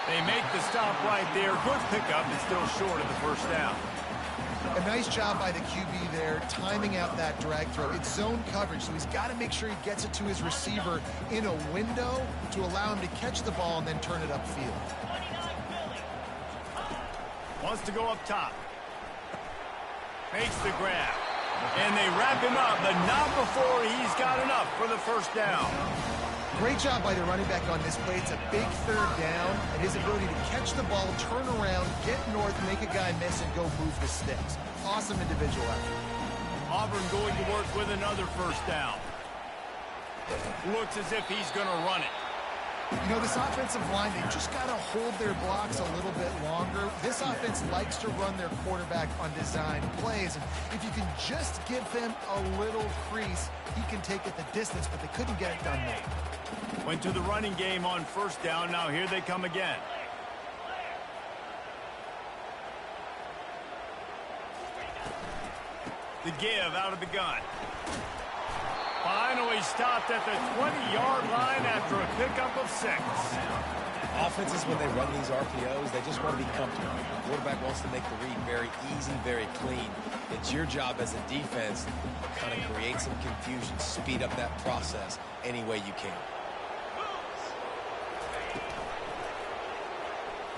They make the stop right there. Good pickup, and still short of the first down. A nice job by the QB there, timing out that drag throw. It's zone coverage, so he's got to make sure he gets it to his receiver in a window to allow him to catch the ball and then turn it upfield. Wants to go up top. Makes the grab. And they wrap him up, but not before he's got enough for the first down. Great job by the running back on this play. It's a big third down, and his ability to catch the ball, turn around, get north, make a guy miss, and go move the sticks. Awesome individual effort. Auburn going to work with another first down. Looks as if he's going to run it. You know, this offensive line, they just got to hold their blocks a little bit longer. This offense likes to run their quarterback on design plays. And if you can just give him a little crease, he can take it the distance, but they couldn't get it done there. Went to the running game on first down. Now here they come again. The give out of the gun. Finally stopped at the 20-yard line after a pickup of 6. Offenses, when they run these RPOs, they just want to be comfortable. The quarterback wants to make the read very easy, very clean. It's your job as a defense to kind of create some confusion, speed up that process any way you can.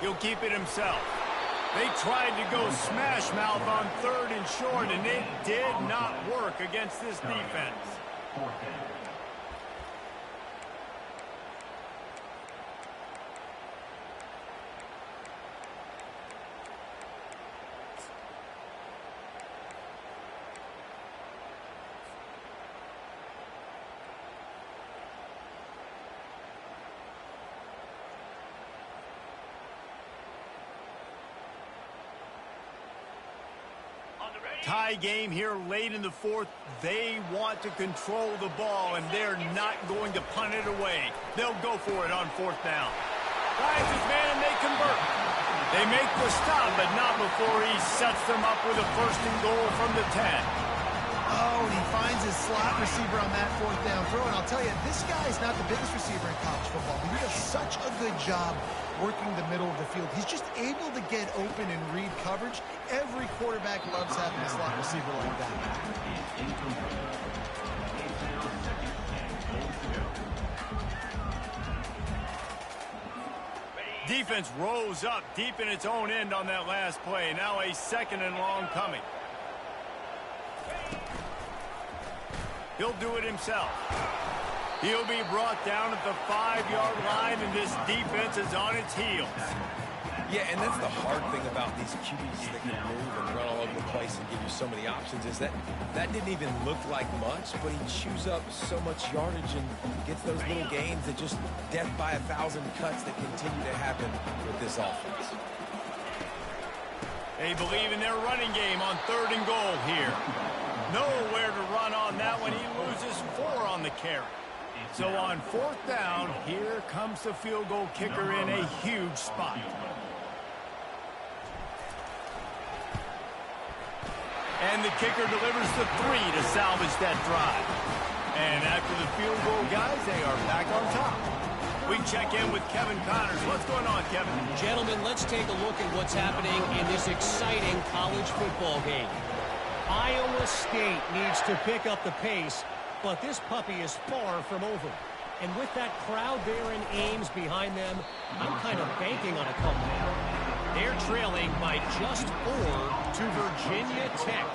He'll keep it himself. They tried to go smash mouth on 3rd and short, and it did not work against this defense. Tie game here late in the 4th. They want to control the ball, and they're not going to punt it away. They'll go for it on 4th down. Finds his man, and they convert. They make the stop, but not before he sets them up with a 1st and goal from the 10. Oh, and he finds his slot receiver on that 4th down throw. And I'll tell you, this guy is not the biggest receiver in college football, but he does such a good job working the middle of the field. He's just able to get open and read coverage. Every quarterback loves having a slot receiver like that. Defense rose up deep in its own end on that last play. Now a 2nd and long coming. He'll do it himself. He'll be brought down at the 5-yard line, and this defense is on its heels. Yeah, and that's the hard thing about these QBs that can move and run all over the place and give you so many options is that didn't even look like much, but he chews up so much yardage and gets those little gains that just death by 1,000 cuts that continue to happen with this offense. They believe in their running game on 3rd and goal here. Nowhere to run on that one. He loses 4 on the carry. So on 4th down, here comes the field goal kicker in a huge spot. And the kicker delivers the 3 to salvage that drive. And after the field goal, guys, they are back on top. We check in with Kevin Connors. What's going on, Kevin? Gentlemen, let's take a look at what's happening in this exciting college football game. Iowa State needs to pick up the pace, but this puppy is far from over. And with that crowd there in Ames behind them, I'm kind of banking on a comeback. They're trailing by just 4 to Virginia Tech.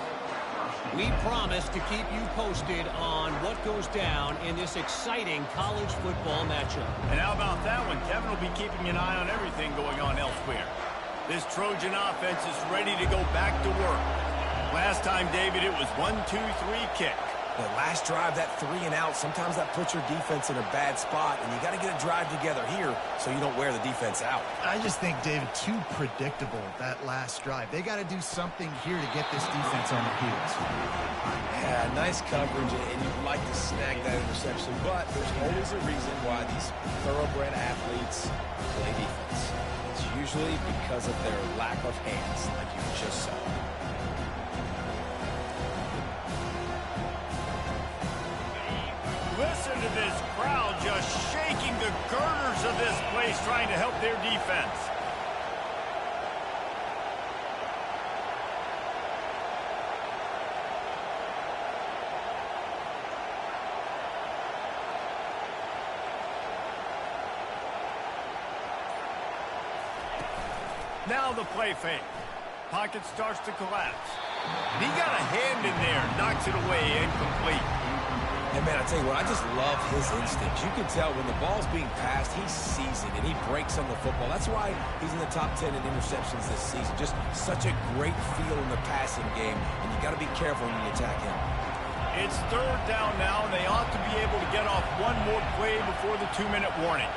We promise to keep you posted on what goes down in this exciting college football matchup. And how about that one? Kevin will be keeping an eye on everything going on elsewhere. This Trojan offense is ready to go back to work. Last time, David, it was 1-2-3 kick. The last drive, that 3 and out, sometimes that puts your defense in a bad spot, and you got to get a drive together here so you don't wear the defense out. I just think, David, too predictable, that last drive. They got to do something here to get this defense on their heels. Yeah, nice coverage, and you'd like to snag that interception, but there's always a reason why these thoroughbred athletes play defense. It's usually because of their lack of hands, like you just saw. Listen to this crowd just shaking the girders of this place trying to help their defense. Now the play fake. Pocket starts to collapse. And he got a hand in there, knocks it away, incomplete. And, man, I tell you what, I just love his instincts. You can tell when the ball's being passed, he sees it, and he breaks on the football. That's why he's in the top 10 in interceptions this season. Just such a great feel in the passing game, and you got to be careful when you attack him. It's 3rd down now, and they ought to be able to get off one more play before the 2-minute warning.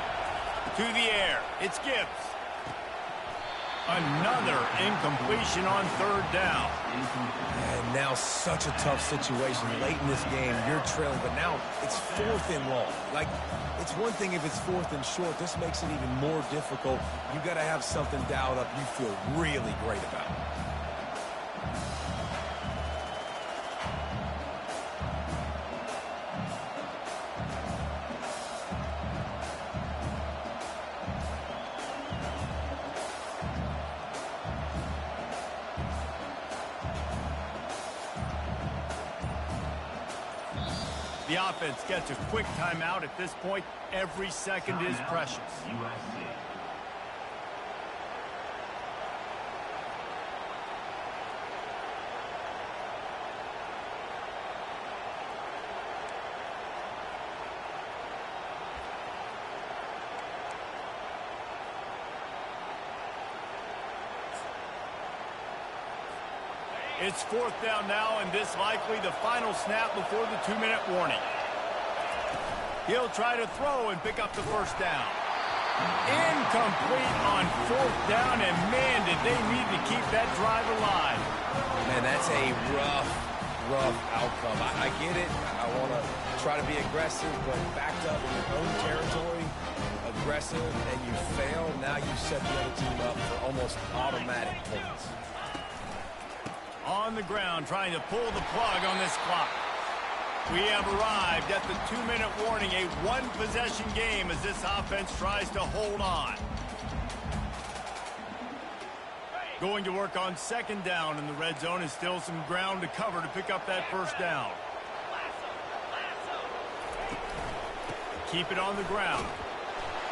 To the air, it's Gibbs. Another incompletion on 3rd down. And now such a tough situation late in this game. You're trailing, but now it's 4th and long. Like, it's one thing if it's 4th and short. This makes it even more difficult. You got to have something dialed up you feel really great about. The offense gets a quick timeout. At this point, every second is precious. USC. It's 4th down now, and this likely the final snap before the 2-minute warning. He'll try to throw and pick up the 1st down. Incomplete on 4th down, and man, did they need to keep that drive alive. Man, that's a rough outcome. I get it. I want to try to be aggressive, but backed up in your own territory, aggressive, and you fail, now you set the other team up for almost automatic points. On the ground, trying to pull the plug on this clock. We have arrived at the 2-minute warning, a one-possession game as this offense tries to hold on. Going to work on 2nd down in the red zone, is still some ground to cover to pick up that 1st down. Keep it on the ground.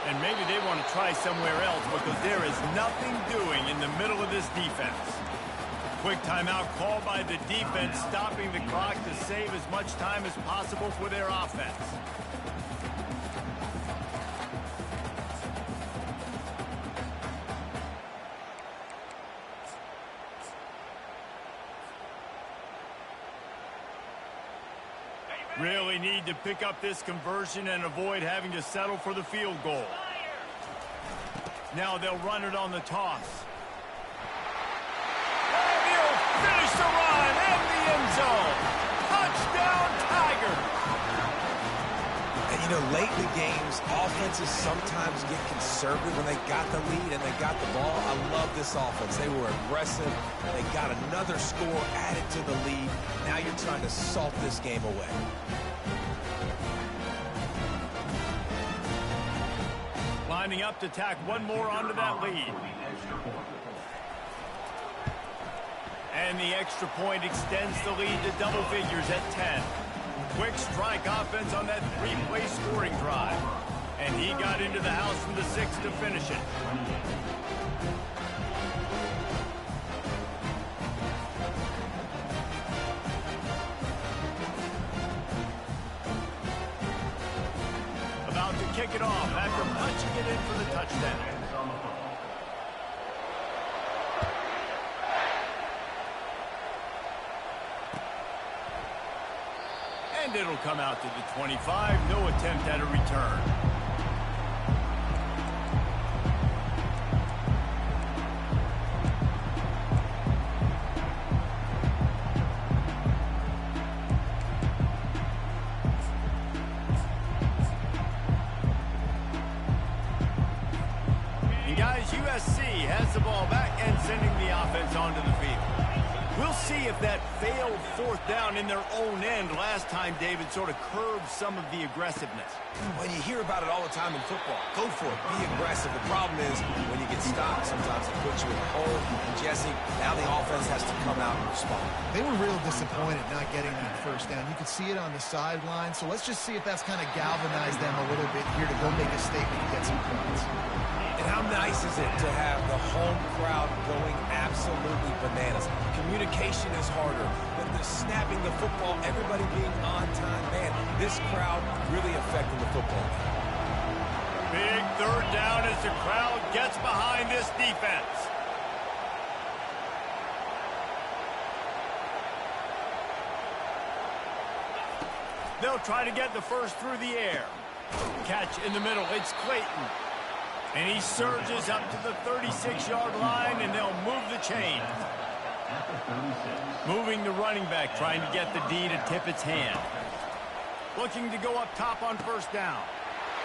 And maybe they want to try somewhere else because there is nothing doing in the middle of this defense. Quick timeout called by the defense, stopping the clock to save as much time as possible for their offense. Really need to pick up this conversion and avoid having to settle for the field goal. Now they'll run it on the toss. Finish the run and the end zone. Touchdown, Tigers. And, you know, late in the games, offenses sometimes get conservative when they got the lead and they got the ball. I love this offense. They were aggressive. They got another score added to the lead. Now you're trying to salt this game away. Lining up to tack one more onto that lead. And the extra point extends the lead to double figures at 10. Quick strike offense on that 3-play scoring drive. And he got into the house from the 6 to finish it. About to kick it off after punching it in for the touchdown. And And it'll come out to the 25. No attempt at a return. And guys, USC has the ball back and sending the offense onto the field. We'll see if that failed fourth down in their own end last time, David, sort of curbed some of the aggressiveness. Well, you hear about it all the time in football. Go for it. Be aggressive. The problem is when you get stopped, sometimes it puts you in a hole. And Jesse, now the offense has to come out and respond. They were real disappointed not getting that first down. You could see it on the sideline. So let's just see if that's kind of galvanized them a little bit here to go make a statement and get some points. And how nice is it to have the home crowd going absolutely bananas? Communication is harder, but the snapping the football, everybody being on time, man, this crowd really affecting the football. Big third down as the crowd gets behind this defense. They'll try to get the first through the air. Catch in the middle. It's Clayton. And he surges up to the 36-yard line, and they'll move the chain. Moving the running back, trying to get the D to tip its hand. Looking to go up top on first down.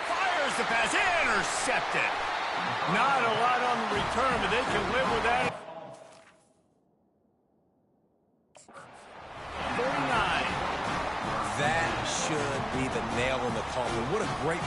Fires the pass. Intercepted. Not a lot on the return, but they can live with that. 49. That should be the nail in the coffin. What a great...